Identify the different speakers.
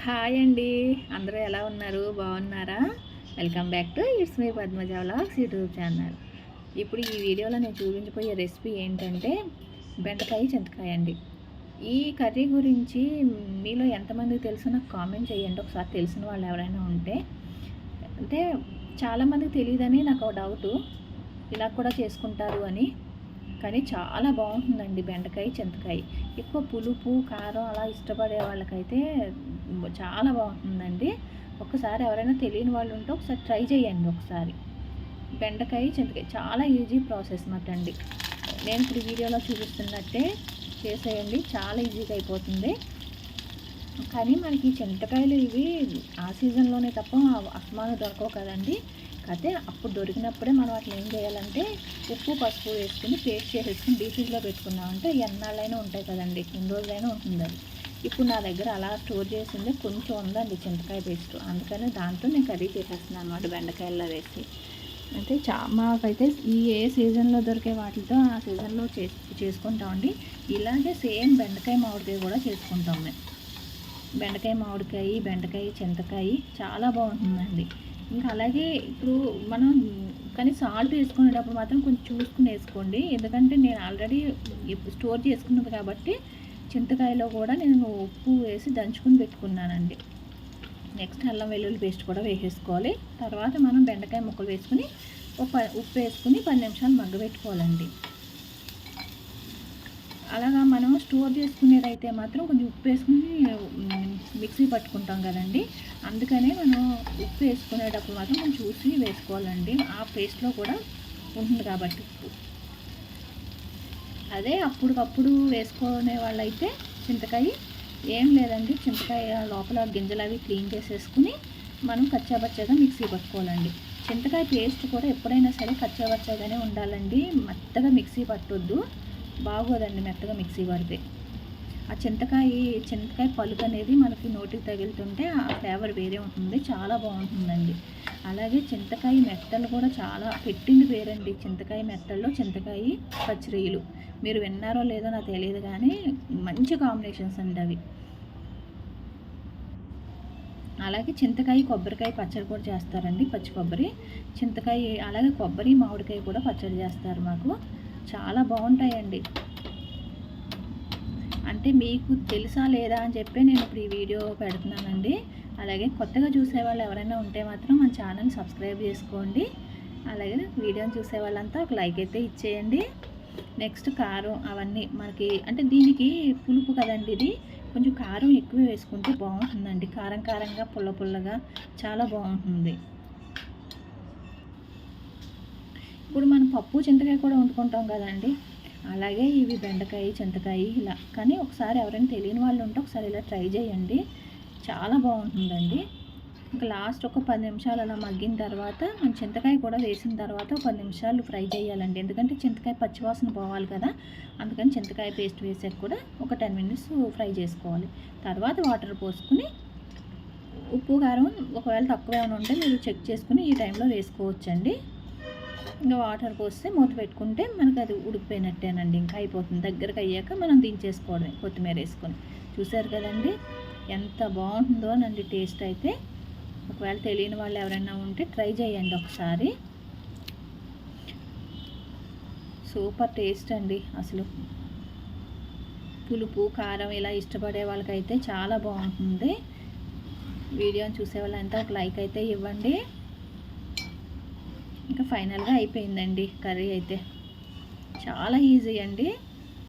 Speaker 1: Hi అండి. అందరూ ఎలా ఉన్నారు? బాగున్నారా? Welcome back to it's me Padmaja vlogs YouTube channel. ఇప్పుడు ఈ వీడియోలో నేను చూపించబోయే రెసిపీ ఏంటంటే బెండకాయ చింతకాయ అండి. ఈ కర్రీ గురించి మీలో ఎంతమందికి తెలుసో నాకు కామెంట్ చేయండి. ఒకసారి తెలిసిన వాళ్ళు ఎవరైనా ఉంటే. అంటే చాలామందికి తెలియదని నాకు ఒక డౌటు, ఇలా కూడా చేసుకుంటారు అని. కానీ చాలా బాగుంటుందండి బెండకాయ చింతకాయ. ఎక్కువ పులుపు కారం అలా ఇష్టపడే వాళ్ళకైతే చాలా బాగుంటుందండి. ఒకసారి ఎవరైనా తెలియని వాళ్ళు ఉంటే ఒకసారి ట్రై చేయండి. ఒకసారి బెండకాయ చింతకాయ చాలా ఈజీ ప్రాసెస్ మాట అండి. నేను ఇప్పుడు వీడియోలో చూపిస్తున్నట్టే చేసేయండి, చాలా ఈజీగా అయిపోతుంది. కానీ మనకి చింతకాయలు ఇవి ఆ సీజన్లోనే తప్ప అస్మాను దొరకవు కదండి. అయితే అప్పుడు దొరికినప్పుడే మనం అట్లా ఏం చేయాలంటే ఉప్పు పసుపు వేసుకుని పేస్ట్ చేసేసుకుని డీప్ ఫ్రిడ్జ్లో పెట్టుకున్నామంటే ఎన్నాళ్ళైనా ఉంటాయి కదండి, ఎన్ని రోజులైనా ఉంటుంది అది. ఇప్పుడు నా దగ్గర అలా స్టోర్ చేసింది కొంచెం ఉందండి చింతకాయ పేస్ట్, అందుకని దాంతో నేను కర్రీ చేసేస్తున్నాను అనమాట బెండకాయల్లో వేసి. అంటే మాకైతే ఏ సీజన్లో దొరికే వాటితో ఆ సీజన్లో చేసుకుంటామండి. ఇలాగే సేమ్ బెండకాయ మామిడికాయ కూడా చేసుకుంటాం మేము. బెండకాయ మామిడికాయ, బెండకాయ చింతకాయ చాలా బాగుంటుందండి. ఇంకా అలాగే ఇప్పుడు మనం కానీ సాల్ట్ వేసుకునేటప్పుడు మాత్రం కొంచెం చూసుకుని వేసుకోండి. ఎందుకంటే నేను ఆల్రెడీ స్టోర్ చేసుకున్నది కాబట్టి చింతకాయలో కూడా నేను ఉప్పు వేసి దంచుకుని పెట్టుకున్నానండి. నెక్స్ట్ అల్లం వెల్లుల్లి పేస్ట్ కూడా వేసేసుకోవాలి. తర్వాత మనం బెండకాయ ముక్కలు వేసుకుని ఉప్పు వేసుకుని 10 నిమిషాలు మగ్గబెట్టుకోవాలండి. అలాగా మనం స్టోర్ చేసుకునేదైతే మాత్రం కొంచెం ఉప్పు వేసుకుని మిక్సీ పట్టుకుంటాం కదండి, అందుకనే మనం ఉప్పు వేసుకునేటప్పుడు మాత్రం కొంచెం చూసి వేసుకోవాలండి. ఆ పేస్ట్లో కూడా ఉంటుంది కాబట్టి ఉప్పు. అదే అప్పటికప్పుడు వేసుకునే వాళ్ళైతే చింతకాయ ఏం లేదండి, చింతకాయ లోపల గింజలు అవి క్లీన్ చేసేసుకుని మనం కచ్చాబచ్చాగా మిక్సీ పట్టుకోవాలండి. చింతకాయ పేస్ట్ కూడా ఎప్పుడైనా సరే కచ్చాబచ్చాగానే ఉండాలండి, మెత్తగా మిక్సీ పట్టొద్దు, బాగోదండి మెత్తగా మిక్సీ పడితే. ఆ చింతకాయ పలుకు అనేది మనకి నోటికి తగులుతుంటే ఆ ఫ్లేవర్ వేరే ఉంటుంది, చాలా బాగుంటుందండి. అలాగే చింతకాయ మెత్తలు కూడా చాలా పెట్టింది పేరండి. చింతకాయ మెత్తల్లో చింతకాయ పచ్చిరొయ్యలు, మీరు విన్నారో లేదో నాకు తెలియదు కానీ మంచి కాంబినేషన్స్ అండి అవి. అలాగే చింతకాయ కొబ్బరికాయ పచ్చడి కూడా చేస్తారండి, పచ్చి కొబ్బరి చింతకాయ. అలాగే కొబ్బరి మామిడికాయ కూడా పచ్చడి చేస్తారు మాకు, చాలా బాగుంటాయండి. అంటే మీకు తెలుసా లేదా అని చెప్పి నేను ఇప్పుడు ఈ వీడియో పెడుతున్నానండి. అలాగే కొత్తగా చూసేవాళ్ళు ఎవరైనా ఉంటే మాత్రం మన ఛానల్ సబ్స్క్రైబ్ చేసుకోండి. అలాగే వీడియోని చూసే వాళ్ళంతా ఒక లైక్ అయితే ఇచ్చేయండి. నెక్స్ట్ కారం అవన్నీ మనకి అంటే దీనికి పులుపు కదండి, ఇది కొంచెం కారం ఎక్కువ వేసుకుంటే బాగుంటుందండి. కారం కారంగా పుల్ల పుల్లగా చాలా బాగుంటుంది. ఇప్పుడు మనం పప్పు చింతకాయ కూడా వండుకుంటాం కదండి, అలాగే ఇవి బెండకాయ చింతకాయ ఇలా. కానీ ఒకసారి ఎవరైనా తెలియని వాళ్ళు ఉంటే ఒకసారి ఇలా ట్రై చేయండి, చాలా బాగుంటుందండి. ఇంకా లాస్ట్ ఒక 10 నిమిషాలు అలా మగ్గిన తర్వాత మనం చింతకాయ కూడా వేసిన తర్వాత ఒక 10 నిమిషాలు ఫ్రై చేయాలండి. ఎందుకంటే చింతకాయ పచ్చివాసన పోవాలి కదా, అందుకని చింతకాయ పేస్ట్ వేసాక కూడా ఒక 10 మినిట్స్ ఫ్రై చేసుకోవాలి. తర్వాత వాటర్ పోసుకుని ఉప్పు కారం ఒకవేళ తక్కువ ఏమైనా ఉంటే మీరు చెక్ చేసుకుని ఈ టైంలో వేసుకోవచ్చండి. ఇంకా వాటర్ పోస్తే మూత పెట్టుకుంటే మనకు అది ఉడికిపోయినట్టేనండి, ఇంకా అయిపోతుంది. దగ్గరకు అయ్యాక మనం దించేసుకోవడమే కొత్తిమీర వేసుకొని. చూసారు కదండి ఎంత బాగుంటుందో నండి టేస్ట్ అయితే. ఒకవేళ తెలియని వాళ్ళు ఎవరైనా ఉంటే ట్రై చేయండి ఒకసారి, సూపర్ టేస్ట్ అండి అసలు. పులుపు కారం ఇలా ఇష్టపడే వాళ్ళకైతే చాలా బాగుంటుంది. వీడియోని చూసే వాళ్ళంతా ఒక లైక్ అయితే ఇవ్వండి. ఇంకా ఫైనల్గా అయిపోయిందండి కర్రీ అయితే, చాలా ఈజీ అండి.